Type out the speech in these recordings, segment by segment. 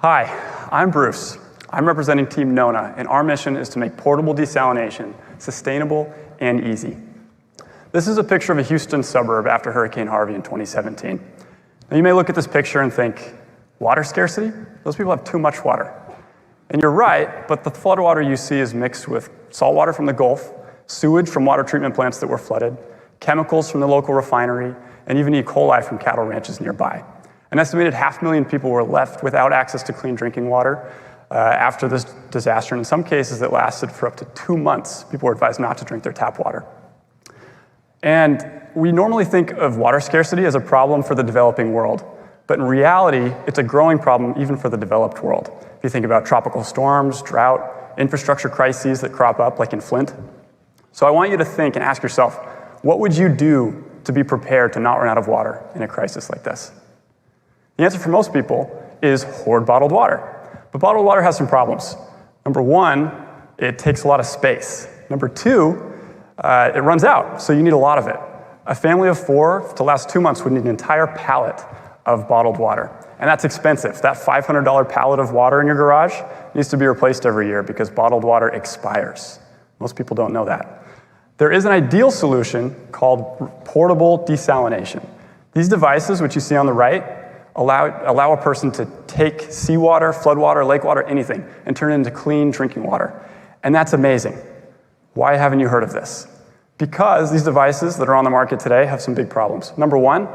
Hi, I'm Bruce. I'm representing Team Nona, and our mission is to make portable desalination sustainable and easy. This is a picture of a Houston suburb after Hurricane Harvey in 2017. Now, you may look at this picture and think, water scarcity? Those people have too much water. And you're right, but the flood water you see is mixed with salt water from the Gulf, sewage from water treatment plants that were flooded, chemicals from the local refinery, and even E. coli from cattle ranches nearby. An estimated 500,000 people were left without access to clean drinking water after this disaster. In some cases, it lasted for up to 2 months. People were advised not to drink their tap water. And we normally think of water scarcity as a problem for the developing world. But in reality, it's a growing problem even for the developed world. If you think about tropical storms, drought, infrastructure crises that crop up, like in Flint. So I want you to think and ask yourself, what would you do to be prepared to not run out of water in a crisis like this? The answer for most people is hoard bottled water. But bottled water has some problems. Number one, it takes a lot of space. Number two, it runs out, so you need a lot of it. A family of 4 to last 2 months would need an entire pallet of bottled water. And that's expensive. That $500 pallet of water in your garage needs to be replaced every year because bottled water expires. Most people don't know that. There is an ideal solution called portable desalination. These devices, which you see on the right, allow a person to take seawater, floodwater, lake water, anything, and turn it into clean drinking water. And that's amazing. Why haven't you heard of this? Because these devices that are on the market today have some big problems. Number one,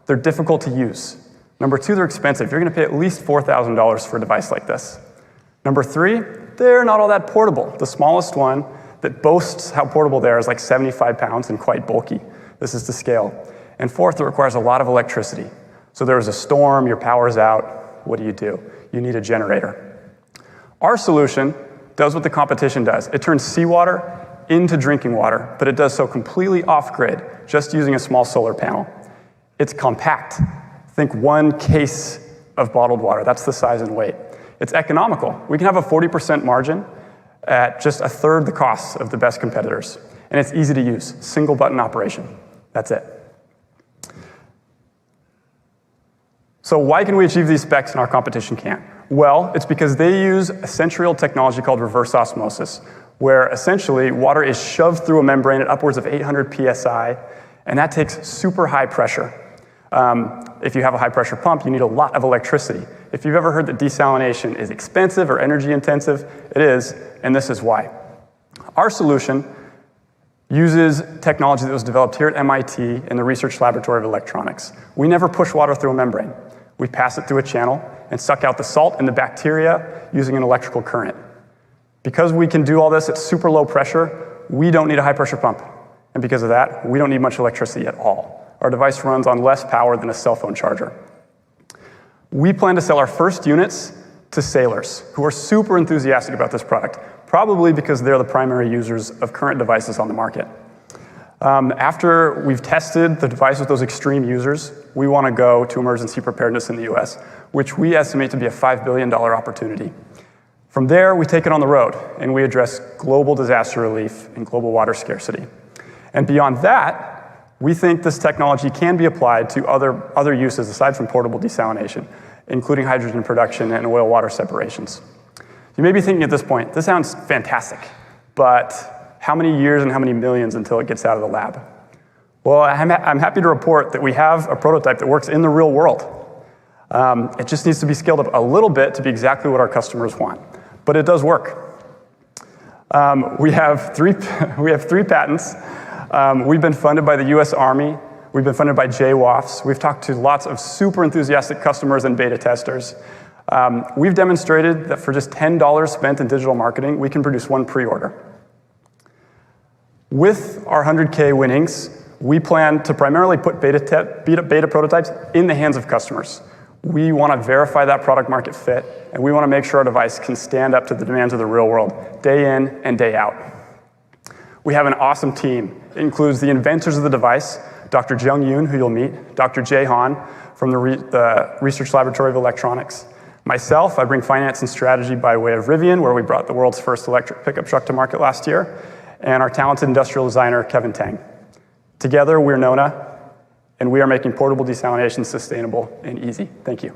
they're difficult to use. Number two, they're expensive. You're going to pay at least $4,000 for a device like this. Number three, they're not all that portable. The smallest one that boasts how portable they are is like 75 pounds and quite bulky. This is the scale. And fourth, it requires a lot of electricity. So there's a storm, your power's out, what do? You need a generator. Our solution does what the competition does. It turns seawater into drinking water, but it does so completely off-grid, just using a small solar panel. It's compact. Think 1 case of bottled water. That's the size and weight. It's economical. We can have a 40% margin at just 1/3 the cost of the best competitors. And it's easy to use, single button operation. That's it. So why can we achieve these specs and our competition can't? Well, it's because they use a century-old technology called reverse osmosis, where essentially water is shoved through a membrane at upwards of 800 psi, and that takes super high pressure. If you have a high-pressure pump, you need a lot of electricity. If you've ever heard that desalination is expensive or energy intensive, it is, and this is why. Our solution uses technology that was developed here at MIT in the Research Laboratory of Electronics. We never push water through a membrane. We pass it through a channel and suck out the salt and the bacteria using an electrical current. Because we can do all this at super low pressure, we don't need a high-pressure pump. And because of that, we don't need much electricity at all. Our device runs on less power than a cell phone charger. We plan to sell our first units to sailors who are super enthusiastic about this product, probably because they're the primary users of current devices on the market. After we've tested the device with those extreme users, we want to go to emergency preparedness in the US, which we estimate to be a $5 billion opportunity. From there, we take it on the road, and we address global disaster relief and global water scarcity. And beyond that, we think this technology can be applied to other uses aside from portable desalination, including hydrogen production and oil-water separations. You may be thinking at this point, this sounds fantastic, but how many years and how many millions until it gets out of the lab? Well, I'm happy to report that we have a prototype that works in the real world. It just needs to be scaled up a little bit to be exactly what our customers want, but it does work. We have three patents. We've been funded by the US Army. We've been funded by JWAFs. We've talked to lots of super enthusiastic customers and beta testers. We've demonstrated that for just $10 spent in digital marketing, we can produce 1 pre-order. With our 100K winnings, we plan to primarily put beta prototypes in the hands of customers. We want to verify that product market fit, and we want to make sure our device can stand up to the demands of the real world, day in and day out. We have an awesome team. It includes the inventors of the device, Dr. Jung Yoon, who you'll meet, Dr. Jae Han from the Research Laboratory of Electronics. Myself, I bring finance and strategy by way of Rivian, where we brought the world's first electric pickup truck to market last year, and our talented industrial designer, Kevin Tang. Together, we're Nona, and we are making portable desalination sustainable and easy. Thank you.